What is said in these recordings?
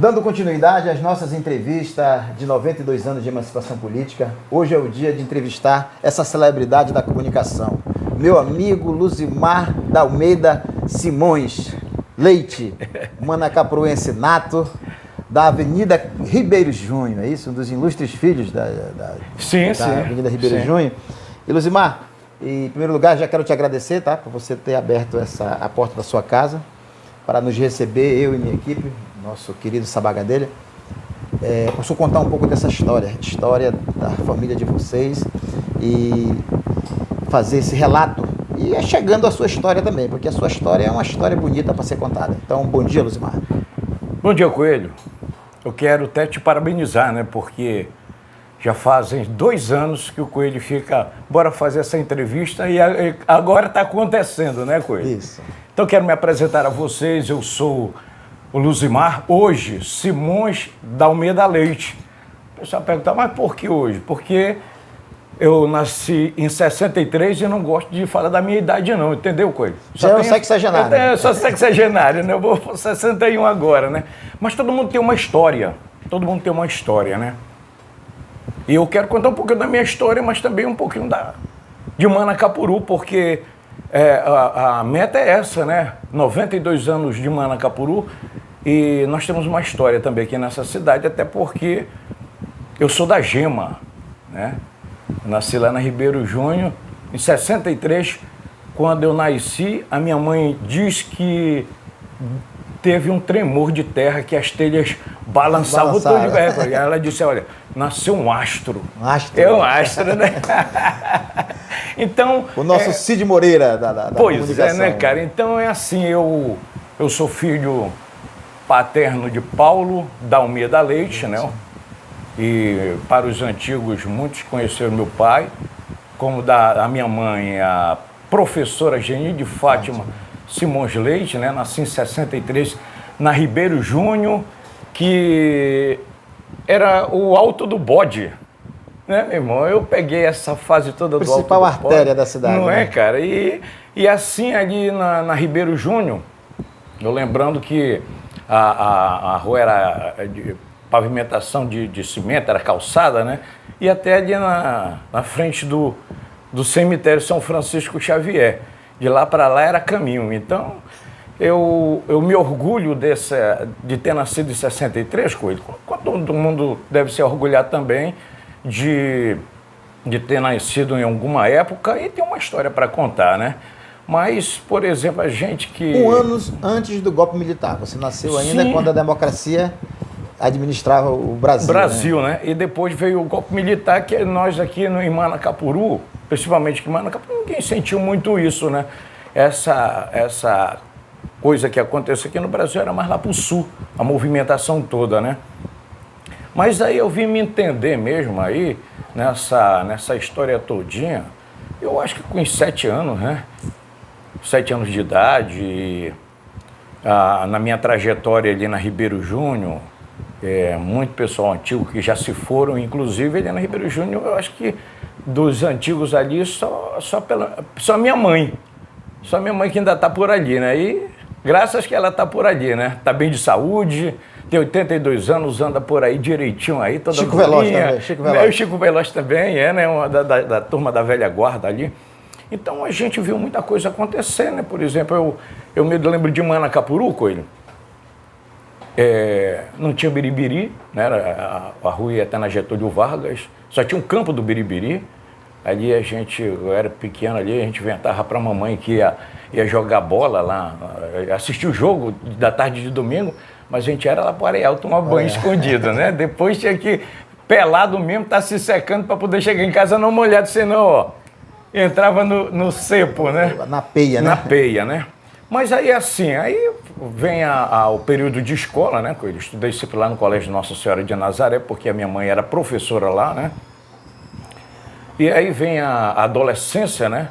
Dando continuidade às nossas entrevistas de 92 anos de emancipação política, hoje é o dia de entrevistar essa celebridade da comunicação, meu amigo Luzimar da Almeida Simões Leite, manacapuruense nato, da Avenida Ribeiro Júnior, é isso? Um dos ilustres filhos da Avenida Ribeiro Júnior. E Luzimar, em primeiro lugar, já quero te agradecer, tá, por você ter aberto a porta da sua casa para nos receber, eu e minha equipe, nosso querido Sabagadelha. Posso contar um pouco dessa história da família de vocês e fazer esse relato. E chegando à sua história também, porque a sua história é uma história bonita para ser contada. Então, bom dia, Luzimar. Bom dia, Coelho. Eu quero até te parabenizar, né? Porque já fazem 2 anos que o Coelho fica, bora fazer essa entrevista e agora está acontecendo, né, Coelho? Isso. Então, quero me apresentar a vocês. Eu sou o Luzimar, hoje, Simões da Almeida Leite. O pessoal pergunta, mas por que hoje? Porque eu nasci em 63 e não gosto de falar da minha idade, não, entendeu, Coelho? Já é um sexagenário. Eu sou sexagenário, né? Eu vou para 61 agora, né? Mas todo mundo tem uma história. Todo mundo tem uma história, né? E eu quero contar um pouquinho da minha história, mas também um pouquinho de Manacapuru, porque a meta é essa, né? 92 anos de Manacapuru e nós temos uma história também aqui nessa cidade, até porque eu sou da Gema, né? Eu nasci lá na Ribeiro Júnior, em 63, quando eu nasci, a minha mãe diz que teve um tremor de terra, que as telhas balançavam tudo. Ela disse, olha, nasceu um astro. Um astro. É um astro, né? Então... O nosso Cid Moreira da pois é, né, cara? Então é assim, eu sou filho paterno de Paulo da Almeida Leite, né? E para os antigos, muitos conheceram meu pai, como da minha mãe, a professora Geni de Fátima Simões Leite, né? Nasci em 63, na Ribeiro Júnior, que era o Alto do Bode, né, meu irmão? Eu peguei essa fase toda do Alto do Bode. Principal artéria da cidade. Não né? é, cara? E assim, ali na Ribeiro Júnior, eu lembrando que a rua era de pavimentação de cimento, era calçada, né? E até ali na frente do cemitério São Francisco Xavier. De lá para lá era caminho. Então, eu me orgulho de ter nascido em 63, Coelho. Todo mundo deve se orgulhar também de ter nascido em alguma época e ter uma história para contar, né? Mas, por exemplo, a gente que... 1 ano antes do golpe militar. Você nasceu ainda Sim. quando a democracia administrava o Brasil. Brasil, né? E depois veio o golpe militar, que nós aqui em Manacapuru, principalmente em Manacapuru, ninguém sentiu muito isso, né? Essa coisa que aconteceu aqui no Brasil era mais lá para o sul, a movimentação toda, né? Mas aí eu vim me entender mesmo aí, nessa história todinha, eu acho que com 7 anos, né? 7 anos de idade, na minha trajetória ali na Ribeiro Júnior, muito pessoal antigo que já se foram, inclusive ali na Ribeiro Júnior, eu acho que dos antigos ali, só minha mãe. Só minha mãe que ainda está por ali, né? E graças que ela está por ali, né? Está bem de saúde, tem 82 anos, anda por aí direitinho aí, toda Chico Veloz também, Chico Veloz. O Chico Veloz também, né? Da turma da velha guarda ali. Então a gente viu muita coisa acontecer, né? Por exemplo, eu me lembro de Manacapuru, Coelho. Não tinha Biribiri, né? A rua ia até na Getúlio Vargas, só tinha um campo do Biribiri. Ali eu era pequeno ali, a gente inventava para a mamãe que ia jogar bola lá, assistir o jogo da tarde de domingo, mas a gente era lá para o areal tomar banho escondido, né? Depois tinha que, pelado mesmo, tá se secando para poder chegar em casa não molhado, senão, ó, entrava no cepo, né? Na peia, né? Na peia, né? Mas aí assim, aí vem o período de escola, né? Eu estudei sempre lá no Colégio Nossa Senhora de Nazaré, porque a minha mãe era professora lá, né? E aí vem a adolescência, né?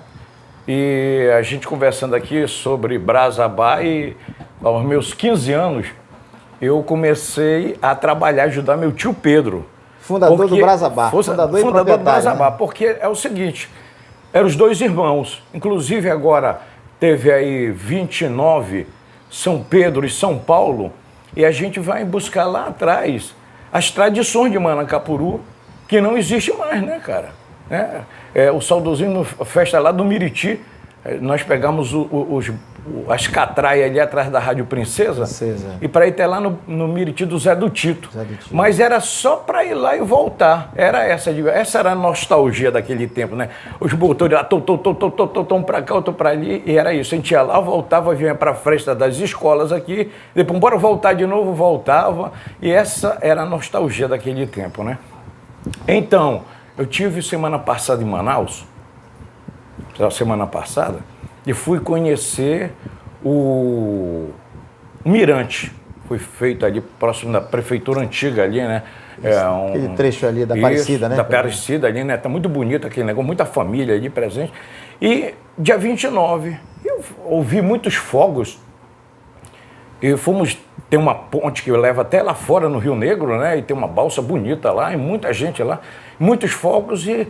E a gente conversando aqui sobre Brasabá e aos meus 15 anos eu comecei a trabalhar, ajudar meu tio Pedro. Fundador do Brasabá. Fundador do Brasabá, né? Porque é o seguinte, eram os 2 irmãos, inclusive agora teve aí 29, São Pedro e São Paulo, E a gente vai buscar lá atrás as tradições de Manacapuru, que não existe mais, né, cara? O saudosismo, festa lá do Miriti, nós pegamos as catraias ali atrás da Rádio Princesa. E para ir até lá no Miriti do Zé do Tito. Mas era só para ir lá e voltar. Essa era a nostalgia daquele tempo, né? Os motores lá, tom para cá, outro para ali, e era isso. A gente ia lá, voltava, vinha para a festa das escolas aqui, depois bora voltar de novo, voltava. E essa era a nostalgia daquele tempo, né? Então, eu tive semana passada em Manaus, e fui conhecer o Mirante. Foi feito ali próximo da prefeitura antiga ali, né? Aquele trecho ali da Aparecida, né? Da Aparecida ali, né? Tá muito bonito aquele negócio, muita família ali presente. E dia 29, eu ouvi muitos fogos. E tem uma ponte que leva até lá fora no Rio Negro, né? E tem uma balsa bonita lá, e muita gente lá, muitos fogos. E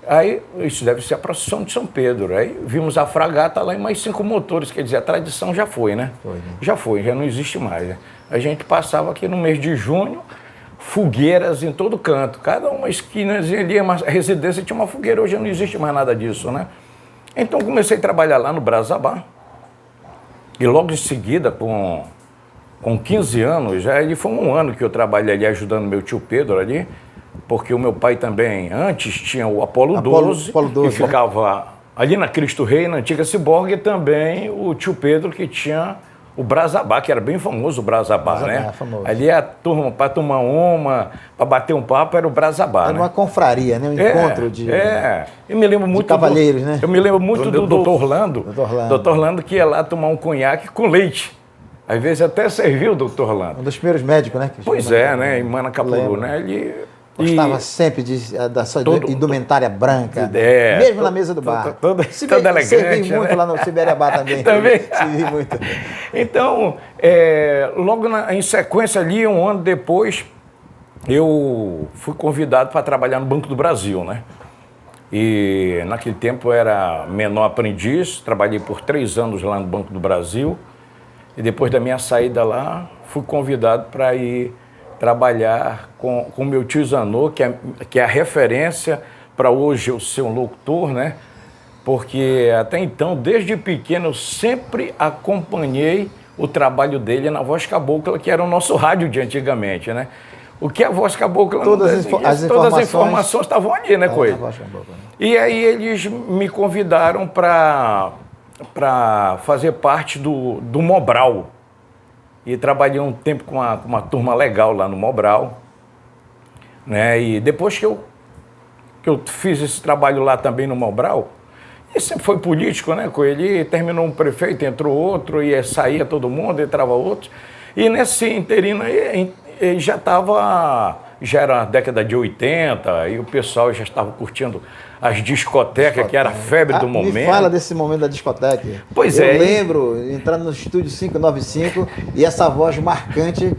aí, isso deve ser a procissão de São Pedro. Aí vimos a fragata lá e mais 5 motores, quer dizer, a tradição já foi, né? Já não existe mais. Né? A gente passava aqui no mês de junho, fogueiras em todo canto. Cada uma esquinazinha ali, uma residência tinha uma fogueira, hoje não existe mais nada disso, né? Então comecei a trabalhar lá no Brasabá. E logo em seguida, com 15 anos, ele foi um ano que eu trabalhei ali ajudando meu tio Pedro ali, porque o meu pai também, antes, tinha o Apolo 12, que ficava ali na Cristo Rei, na antiga Ciborgue, e também o tio Pedro, que tinha o Brasabá, que era bem famoso o Brasabá, né? Famoso. Ali a turma, para tomar uma, para bater um papo, era o Brasabá, Era uma confraria, né? Um encontro de eu me lembro muito cavalheiros, né? Eu me lembro muito do Dr. Orlando. Dr. Orlando que ia lá tomar um conhaque com leite. Às vezes até serviu o Dr. Orlando. Um dos primeiros médicos, né? Pois é, né? Em Manacapuru, né? Ele gostava sempre da sua indumentária branca, mesmo na mesa do bar. Todo elegante. Servi muito lá no Sibéria Bar também. Também. Servi muito. Então, logo em sequência ali, um ano depois, eu fui convidado para trabalhar no Banco do Brasil, né? E naquele tempo eu era menor aprendiz, trabalhei por 3 anos lá no Banco do Brasil. E depois da minha saída lá, fui convidado para ir trabalhar com o meu tio Zanô, que é a referência para hoje eu ser um locutor, né? Porque até então, desde pequeno, eu sempre acompanhei o trabalho dele na Voz Cabocla, que era o nosso rádio de antigamente, né? O que é a Voz Cabocla? Todas as informações estavam ali, né, com ele? E aí eles me convidaram para fazer parte do Mobral. E trabalhei um tempo com uma turma legal lá no Mobral, né? E depois que eu fiz esse trabalho lá também no Mobral, ele sempre foi político, né? Com ele terminou um prefeito, entrou outro, e saía todo mundo, entrava outro. E nesse interino aí, ele já era a década de 80, e o pessoal já estava curtindo as discotecas, que era a febre do momento. Me fala desse momento da discoteca. Pois eu lembro, entrando no estúdio 595, e essa voz marcante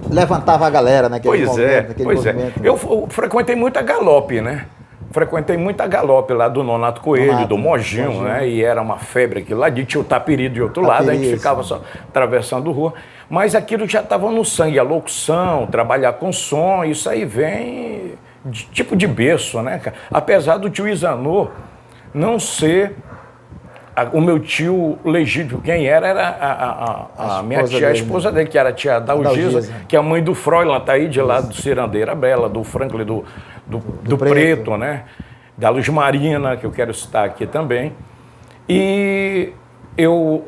levantava a galera naquele momento. Eu frequentei muito a Galope, né? Frequentei muito a Galope lá do Nonato Coelho, do Mojinho, né? E era uma febre aquilo lá, tinha o Tapiri de outro lado, a gente ficava só atravessando rua. Mas aquilo já estava no sangue, a locução, trabalhar com som, isso aí vem tipo de berço, né, cara? Apesar do tio Izanô não ser o meu tio legítimo, quem era a minha tia, a esposa dele, que era a tia Dalgisa, que é a mãe do Froilan, tá aí de lá do Cirandeira Bela, do Franklin, do Preto, né? Da Luz Marina, que eu quero citar aqui também. E eu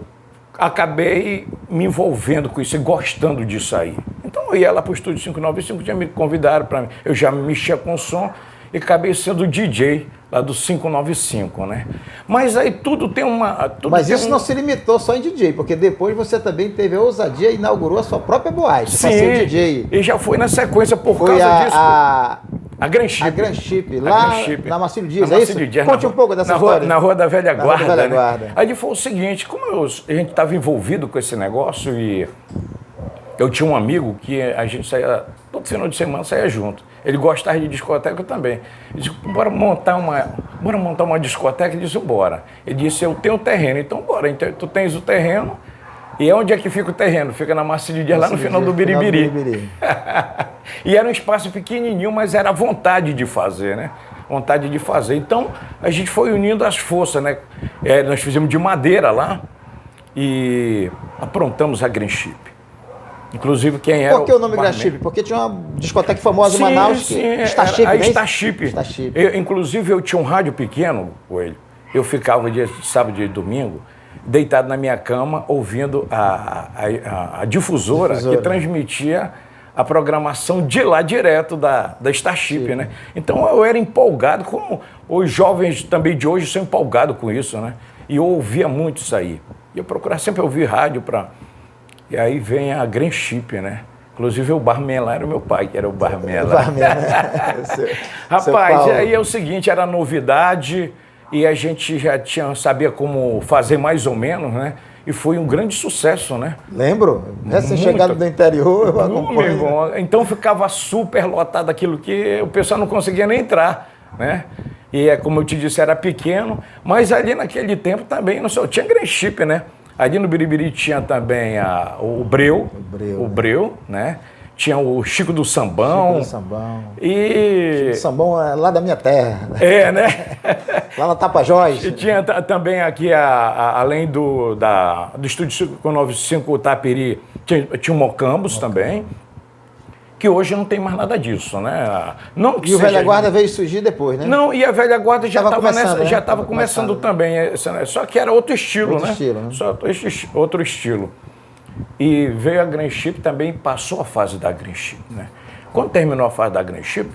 acabei me envolvendo com isso e gostando disso aí. Então eu ia lá para o Estúdio 595, tinha me convidado para mim. Eu já mexia com som e acabei sendo DJ lá do 595, né? Mas aí tudo tem uma... Mas isso não se limitou só em DJ, porque depois você também teve a ousadia e inaugurou a sua própria boate. Sim, ser DJ. E já foi na sequência por causa disso. A Grand Chip. A Grand Chip, lá na Marcílio Dias, é isso? Conte um pouco dessa história. Na Rua da Velha Guarda. Rua da Velha Guarda. Aí foi o seguinte, como a gente estava envolvido com esse negócio e eu tinha um amigo que a gente saía, todo final de semana saía junto. Ele gostava de discoteca também. Ele disse, bora montar uma discoteca? Ele disse, bora. Ele disse, eu tenho terreno, então bora. Então, tu tens o terreno E onde é que fica o terreno? Fica na Marcílio Dias, lá no final do Biribiri. E era um espaço pequenininho, mas era vontade de fazer, né? Vontade de fazer. Então, a gente foi unindo as forças, né? Nós fizemos de madeira lá e aprontamos a Green Chip. Inclusive, quem era... Por que o nome Green Chip? Porque tinha uma discoteca famosa em Manaus, que Starship, né? Starship. Inclusive, eu tinha um rádio pequeno, Coelho. Eu ficava dia de sábado e domingo, deitado na minha cama, ouvindo a difusora que transmitia a programação de lá direto da Starship, né? Então eu era empolgado, como os jovens também de hoje são empolgados com isso, né? E eu ouvia muito isso aí. E eu procurava sempre ouvir rádio para... E aí vem a Green Chip, né? Inclusive o barman lá era o meu pai, que era o barman lá. Rapaz, aí é o seguinte, era novidade e a gente já sabia como fazer mais ou menos, né? E foi um grande sucesso, né? Lembro. Recém-chegado do interior, eu acompanho. Então ficava super lotado aquilo que o pessoal não conseguia nem entrar, né? E como eu te disse, era pequeno, mas ali naquele tempo também, não sei, tinha Green Chip, né? Ali no Biribiri tinha também o Breu, né? Tinha o Chico do Sambão. Chico do Sambão. E... Chico do Sambão é lá da minha terra. Né? Lá na Tapajós. E tinha também aqui, além do Estúdio 595 Tapiri, tinha o Mocambos também, que hoje não tem mais nada disso, né? Não que e o Velha Guarda veio surgir depois, né? Não, e a Velha Guarda já estava começando né? também, só que era outro estilo, outro né? Estilo, né? Só outro estilo. E veio a Green Chip, também passou a fase da Green Chip, né? Quando terminou a fase da Green Chip,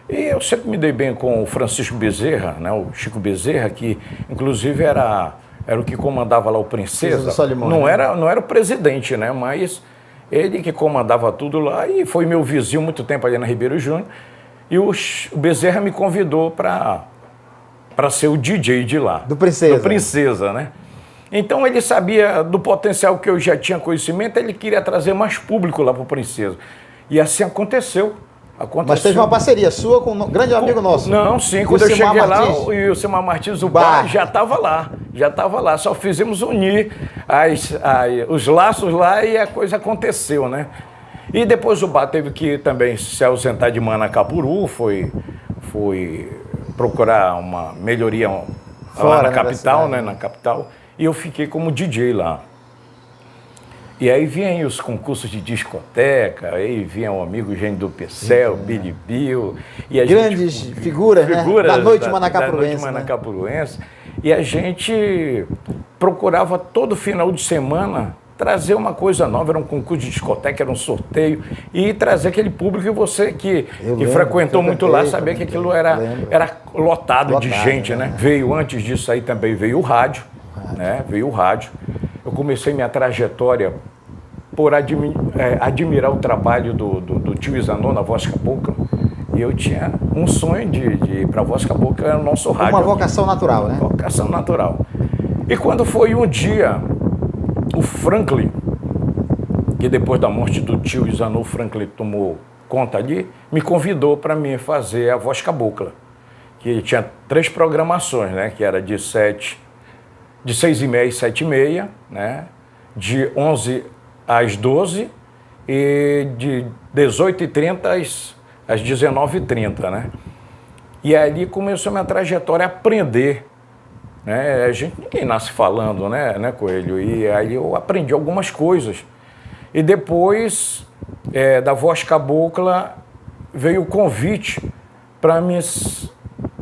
e eu sempre me dei bem com o Francisco Bezerra, né? O Chico Bezerra, que inclusive era o que comandava lá o Princesa. Não era o presidente, né? Mas ele que comandava tudo lá e foi meu vizinho muito tempo ali na Ribeiro Júnior. E o Bezerra me convidou para ser o DJ de lá. Do Princesa. Do Princesa, né? Então ele sabia do potencial que eu já tinha conhecimento, ele queria trazer mais público lá para o Princesa. E assim aconteceu. Mas teve uma parceria sua com um grande amigo nosso. Não, sim, quando eu cheguei lá, e o Simar Martins, o bar já estava lá, só fizemos unir os laços lá e a coisa aconteceu, né? E depois o bar teve que também se ausentar de Manacapuru, foi procurar uma melhoria lá na capital, né? Na capital, e eu fiquei como DJ lá. E aí vinham os concursos de discoteca, aí vinha o amigo Eugênio do Pecel, Billy Bill. E grandes figuras, né? Da noite manacapuruense. E a gente procurava todo final de semana trazer uma coisa nova, era um concurso de discoteca, era um sorteio, e trazer aquele público que frequentou muito lá, saber que aquilo era lotado de gente, né? Veio, antes disso aí também veio o rádio, né? Veio o rádio. Eu comecei minha trajetória por admirar o trabalho do tio Isanô na Voz Cabocla. E eu tinha um sonho de ir para a Voz Cabocla, era o nosso rádio. Uma vocação natural, né? Vocação natural. E quando foi um dia, o Franklin, que depois da morte do tio Isanô, o Franklin tomou conta ali, me convidou para mim fazer a Voz Cabocla. Que tinha 3 programações, né? Que era de 6h30 às 7h30, né? De 11 às 12 e de 18h30 às 19h30, né? E ali começou a minha trajetória a aprender, né? Ninguém nasce falando, né, Coelho? E aí eu aprendi algumas coisas. E depois da Voz Cabocla veio o convite para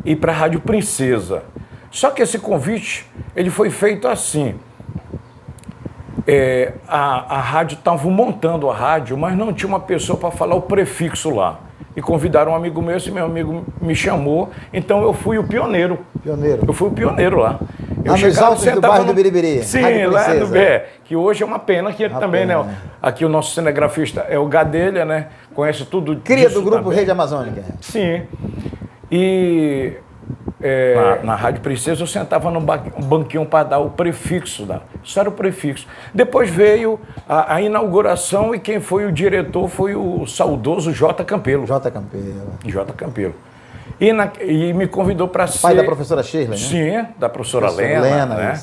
ir para a Rádio Princesa. Só que esse convite, ele foi feito assim. A rádio estava montando a rádio, mas não tinha uma pessoa para falar o prefixo lá. E convidaram um amigo meu, esse meu amigo me chamou, então eu fui o pioneiro. Eu fui o pioneiro lá. Nos altos do bairro do Biribiri. Sim, lá no Bé, que hoje é uma pena que ele também, né? Aqui o nosso cinegrafista é o Gadelha, né? Conhece tudo. Cria do grupo também. Rede Amazônica. Sim. E na Rádio Princesa eu sentava num banquinho para dar o prefixo. Isso era o prefixo. Depois veio a inauguração e quem foi o diretor foi o saudoso J. Campelo. J. Campelo. E me convidou para ser... Pai da professora Shirley, né? Sim, da professora Lena, né?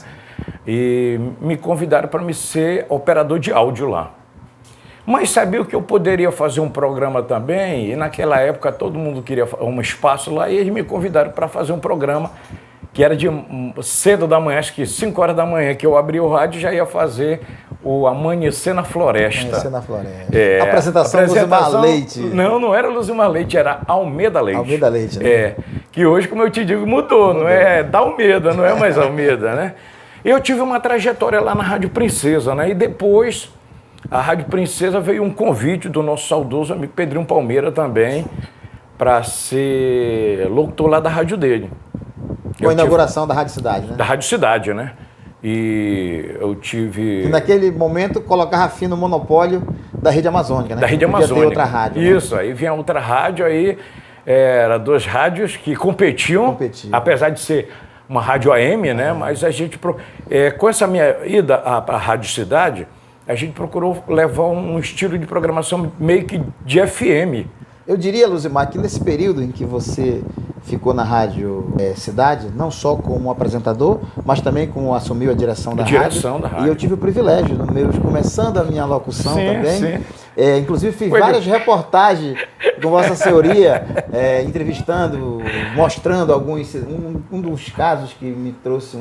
e me convidaram para me ser operador de áudio lá. Mas sabia que eu poderia fazer um programa também, e naquela época todo mundo queria um espaço lá, e eles me convidaram para fazer um programa que era de cedo da manhã, acho que 5 horas da manhã, que eu abri o rádio e já ia fazer o Amanhecer na Floresta. Amanhecer na Floresta. Apresentação Luzimar Leite. Não era Luzimar Leite, era Almeida Leite. Almeida Leite, né? Que hoje, como eu te digo, mudou, não é Dalmeida, não é mais Almeida, né? Eu tive uma trajetória lá na Rádio Princesa, né? E depois, a Rádio Princesa veio um convite do nosso saudoso amigo Pedrinho Palmeira também, para ser locutor lá da rádio dele. Com a inauguração da Rádio Cidade, né? Da Rádio Cidade, né? E eu tive... E naquele momento colocava fim no monopólio da Rede Amazônica, né? Da Rede Amazônica. Ter outra rádio. Isso, né? Aí vinha outra rádio, aí era 2 rádios que competiam, apesar de ser uma rádio AM, né? Mas a gente, com essa minha ida à Rádio Cidade, a gente procurou levar um estilo de programação meio que de FM. Eu diria, Luzimar, que nesse período em que você ficou na Rádio Cidade, não só como apresentador, mas também como assumiu a direção da rádio. E eu tive o privilégio, começando a minha locução também. Inclusive fiz várias reportagens com Vossa Senhoria, entrevistando, mostrando alguns... Um dos casos que me trouxe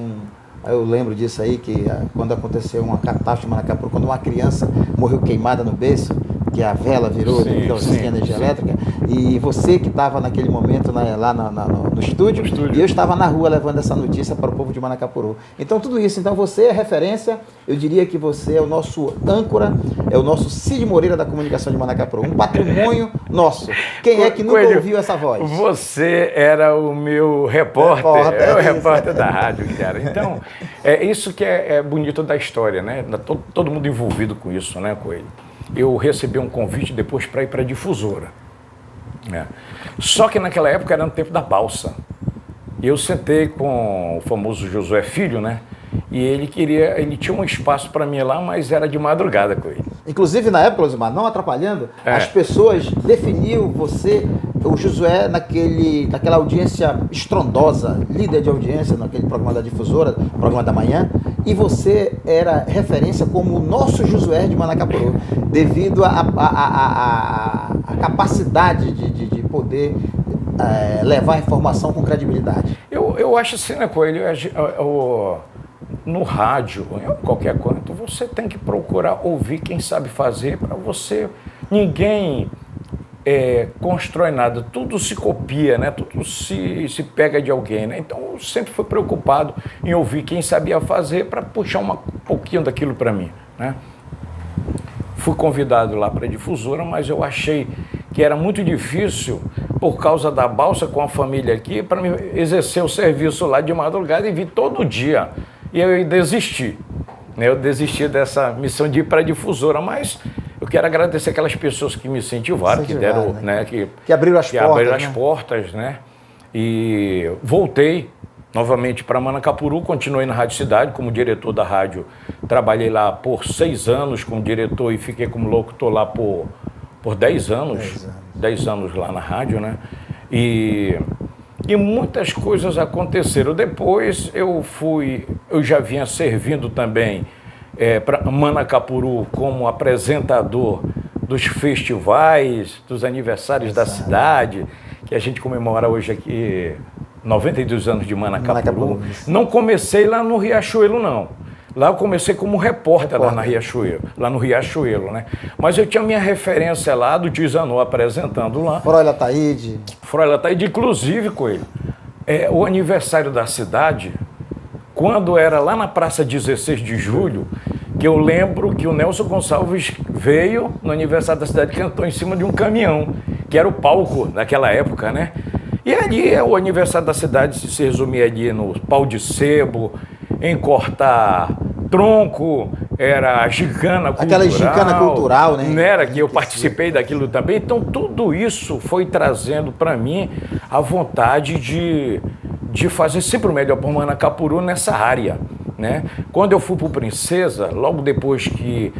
eu lembro disso aí, que quando aconteceu uma catástrofe em Manacapuru, quando uma criança morreu queimada no berço, que a vela virou devido à energia elétrica, e você que estava naquele momento lá no estúdio, e eu estava na rua levando essa notícia para o povo de Manacapuru. Então tudo isso, você é referência, eu diria que você é o nosso âncora, é o nosso Cid Moreira da comunicação de Manacapuru, um patrimônio nosso. Quem é que nunca ouviu essa voz? Você era o meu repórter, o repórter da rádio, cara. Então, é isso que é bonito da história, né? Todo mundo envolvido com isso, né, Coelho? Eu recebi um convite depois para ir para a difusora. Só que naquela época era no tempo da balsa. Eu sentei com o famoso Josué Filho, né? E ele tinha um espaço para mim lá, mas era de madrugada com ele. Inclusive, na época, Luzimar, não atrapalhando, as pessoas definiam você, o Josué, naquela audiência estrondosa, líder de audiência naquele programa da difusora, programa da manhã, e você era referência como o nosso Josué de Manacapuru, devido à capacidade de poder levar a informação com credibilidade. Eu acho assim, né, Coelho? No rádio, em qualquer canto, você tem que procurar ouvir quem sabe fazer para você. Ninguém constrói nada, tudo se copia, né? Tudo se pega de alguém, né? Então eu sempre fui preocupado em ouvir quem sabia fazer para puxar um pouquinho daquilo para mim, né? Fui convidado lá para a difusora, mas eu achei que era muito difícil, por causa da balsa com a família aqui, para me exercer o serviço lá de madrugada e vir todo dia. E eu desisti, né? Eu desisti dessa missão de ir para a difusora, mas eu quero agradecer aquelas pessoas que me incentivaram, que deram, né? Que abriram as portas. Abriram as portas, né? E voltei novamente para Manacapuru, continuei na Rádio Cidade como diretor da rádio. Trabalhei lá por 6 anos como diretor e fiquei como locutor lá por 10 anos. 10 anos lá na rádio, né? E muitas coisas aconteceram. Depois eu já vinha servindo também para Manacapuru como apresentador dos festivais, dos aniversários da cidade, que a gente comemora hoje aqui 92 anos de Manacapuru. Não comecei lá no Riachuelo, não. Lá eu comecei como repórter lá no Riachuelo, né? Mas eu tinha minha referência lá do Dizanô apresentando lá. Froila Taíde. Inclusive, Coelho, o aniversário da cidade, quando era lá na Praça 16 de Julho, que eu lembro que o Nelson Gonçalves veio no aniversário da cidade e cantou em cima de um caminhão, que era o palco daquela época, né? E ali o aniversário da cidade se resumia ali no pau de sebo, em cortar tronco, era a gincana cultural. Aquela gincana cultural, né? Não era que eu participei daquilo também. Então, tudo isso foi trazendo para mim a vontade de fazer sempre o melhor por Manacapuru nessa área, né? Quando eu fui para o Princesa, logo depois que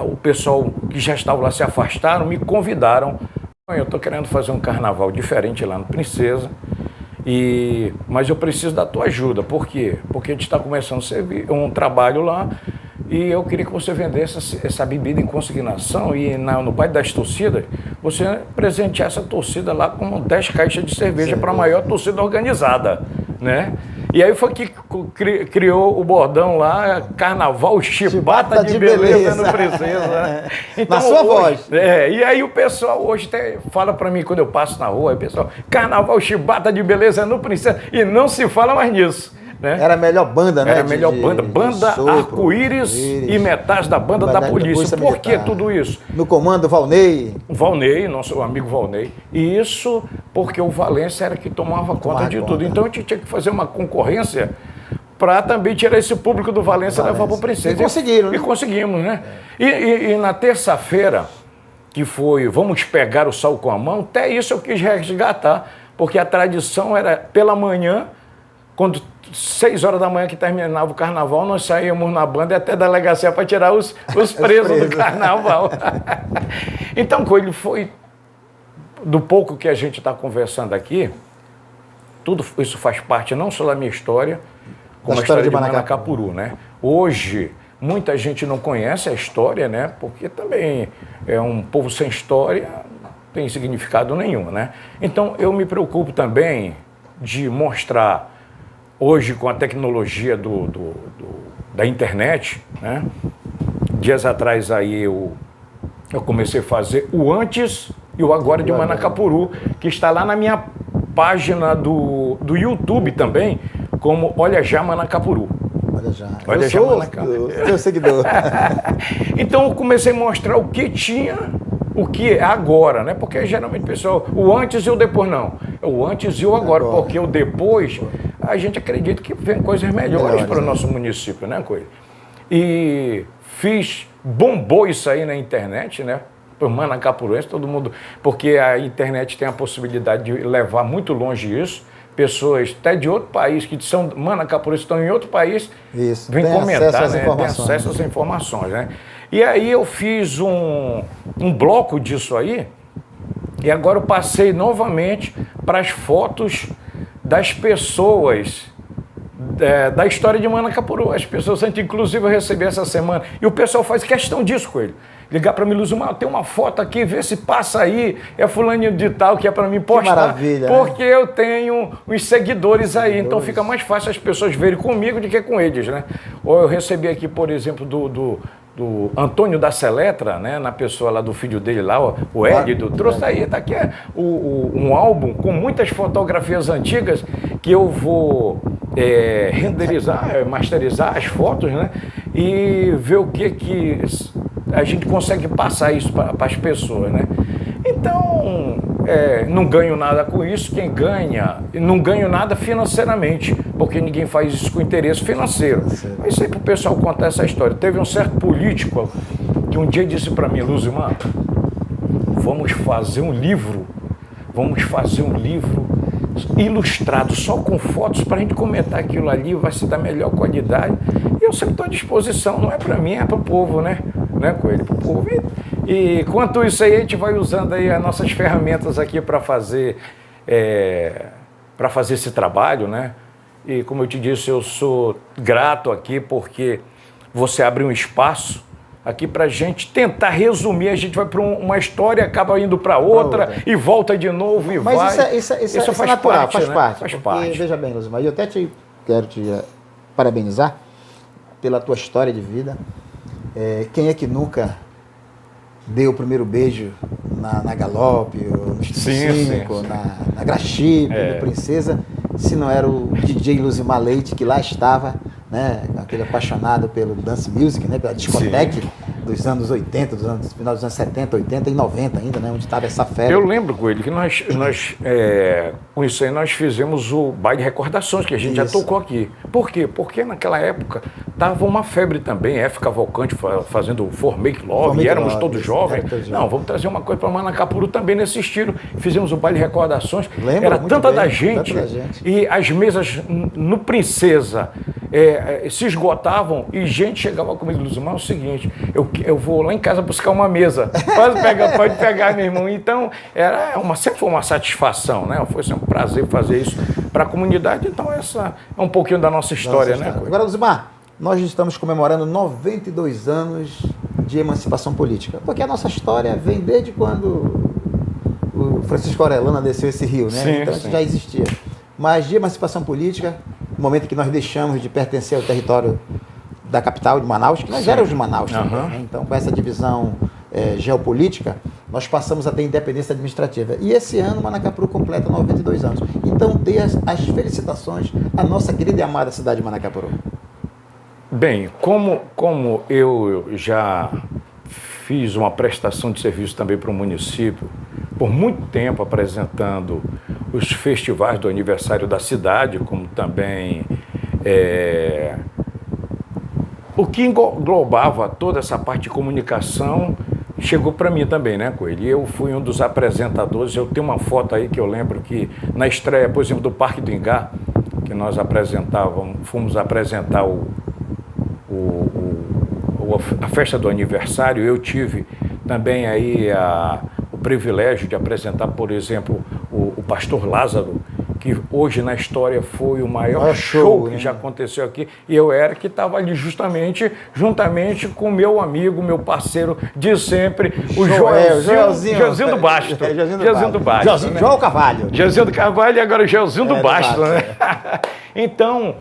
o pessoal que já estava lá se afastaram, me convidaram. Eu estou querendo fazer um carnaval diferente lá no Princesa Mas eu preciso da tua ajuda. Por quê? Porque a gente está começando um trabalho lá e eu queria que você vendesse essa bebida em consignação e no baile das torcidas, você presentear essa torcida lá com 10 caixas de cerveja para a maior torcida organizada, né? E aí foi que criou o bordão lá, Carnaval Chibata de Beleza no Princesa. Né? Então, na sua voz. E aí o pessoal hoje até fala para mim, quando eu passo na rua, o pessoal, Carnaval Chibata de Beleza no Princesa, e não se fala mais nisso. Né? Era a melhor banda, né? Era a melhor banda. Banda Arco-Íris e metade da banda da polícia. Por que tudo isso? No comando, Valnei. Valnei, nosso amigo Valnei. E isso porque o Valência era que tomava conta de tudo. Então a gente tinha que fazer uma concorrência para também tirar esse público do Valência e levar para o Princesa. E conseguiram, né? E conseguimos, né? E na terça-feira, que foi Vamos Pegar o Sol com a Mão, até isso eu quis resgatar, porque a tradição era pela manhã, quando 6 horas da manhã que terminava o carnaval, nós saíamos na banda e até a delegacia para tirar os presos do carnaval. Então, Coelho, foi do pouco que a gente está conversando aqui, tudo isso faz parte não só da minha história, como a história de Manacapuru, né? Hoje, muita gente não conhece a história, né? Porque também é um povo sem história, não tem significado nenhum, né? Então, eu me preocupo também de mostrar hoje, com a tecnologia da internet, né? Dias atrás aí eu comecei a fazer o antes e o agora de Manacapuru, que está lá na minha página do YouTube também, como Olha Já Manacapuru. Olha já. Olha já Manacapuru. Meu seguidor. Então eu comecei a mostrar o que tinha, o que é agora, né? Porque geralmente o pessoal, o antes e o depois não. É o antes e o agora, porque o depois, a gente acredita que vem coisas melhores para o nosso município, né, Coelho? E bombou isso aí na internet, né? Por Manacapuruense, todo mundo, porque a internet tem a possibilidade de levar muito longe isso. Pessoas até de outro país, que são Manacapuruense, estão em outro país, vêm comentar, né? Tem acesso às informações, né? E aí eu fiz um bloco disso aí, e agora eu passei novamente para as fotos das pessoas da história de Manacapuru. As pessoas, inclusive, eu recebi essa semana, e o pessoal faz questão disso, Coelho. Ligar para mim, Luzimar, tem uma foto aqui, vê se passa aí, é fulaninho de tal que é para mim postar. Que maravilha, porque eu tenho uns seguidores aí, então fica mais fácil as pessoas verem comigo do que com eles, né? Ou eu recebi aqui, por exemplo, do Antônio da Seletra, né, na pessoa lá do filho dele lá, o Élido, trouxe aí, tá aqui um álbum com muitas fotografias antigas que eu vou renderizar, masterizar as fotos, né, e ver o que a gente consegue passar isso para as pessoas, né. Então, não ganho nada com isso, quem ganha, não ganho nada financeiramente, porque ninguém faz isso com interesse financeiro. Mas sempre o pessoal conta essa história. Teve um certo político que um dia disse para mim, Luzimar, vamos fazer um livro ilustrado, só com fotos, para a gente comentar aquilo ali, vai ser da melhor qualidade. E eu sempre estou à disposição, não é para mim, é para o povo, né, Coelho? Para o povo. E quanto isso aí, a gente vai usando aí as nossas ferramentas aqui para fazer esse trabalho, né? E como eu te disse, eu sou grato aqui porque você abre um espaço aqui para a gente tentar resumir. A gente vai para uma história, acaba indo para outra e volta de novo e Mas vai. Isso faz natural, parte, faz, né? parte. Faz parte. Veja bem, Luzimar, eu até quero te parabenizar pela tua história de vida. Quem é que nunca deu o primeiro beijo na Galope, no Cinco, na Graxipe, no Princesa, se não era o DJ Luzimar Leite, que lá estava, né, aquele apaixonado pelo dance music, né, pela discoteca dos anos 80, final dos anos 70, 80 e 90 ainda, né, onde estava essa febre. Eu lembro com ele que nós com isso aí nós fizemos o baile de recordações, que a gente já tocou aqui. Por quê? Porque naquela época estava uma febre também, F. Cavalcante fazendo For Make Love, e éramos todos jovens. Não, vamos trazer uma coisa para Manacapuru também nesse estilo. Fizemos o baile de recordações. Era tanta da gente, e as mesas no Princesa se esgotavam e gente chegava comigo, Luzimar, é o seguinte, eu vou lá em casa buscar uma mesa, pode pegar, meu irmão. Então, sempre foi uma satisfação, né? Foi sempre um prazer fazer isso para a comunidade. Então, essa é um pouquinho da nossa história, né? Agora, Luzimar, nós estamos comemorando 92 anos de emancipação política, porque a nossa história vem desde quando o Francisco Orellana desceu esse rio, né? Sim, então, isso já existia. Mas de emancipação política, no momento que nós deixamos de pertencer ao território da capital de Manaus, que nós éramos de Manaus também, né? Então, com essa divisão geopolítica, nós passamos a ter independência administrativa. E esse ano, Manacapuru completa 92 anos. Então, dê as felicitações à nossa querida e amada cidade de Manacapuru. Bem, como eu já fiz uma prestação de serviço também para o município, por muito tempo apresentando os festivais do aniversário da cidade, como também o que englobava toda essa parte de comunicação, chegou para mim também, né, Coelho? E eu fui um dos apresentadores. Eu tenho uma foto aí que eu lembro que na estreia, por exemplo, do Parque do Ingá, que nós fomos apresentar a festa do aniversário. Eu tive também aí o privilégio de apresentar, por exemplo, o pastor Lázaro, que hoje na história foi o maior show que já aconteceu aqui, e eu era que estava ali juntamente com meu amigo, meu parceiro de sempre, o Joelzinho do Basto. Joelzinho do Basto. João Carvalho. Joelzinho do Carvalho e agora o Joelzinho do Basto, né? Então,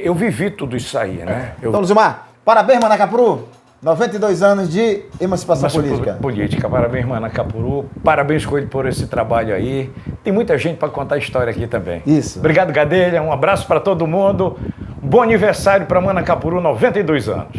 eu vivi tudo isso aí, né? Então, Luzimar, parabéns, Manacapuru. 92 anos de emancipação política. Parabéns, Manacapuru. Parabéns, Coelho, por esse trabalho aí. Tem muita gente para contar a história aqui também. Isso. Obrigado, Gadelha. Um abraço para todo mundo. Bom aniversário para Manacapuru, 92 anos.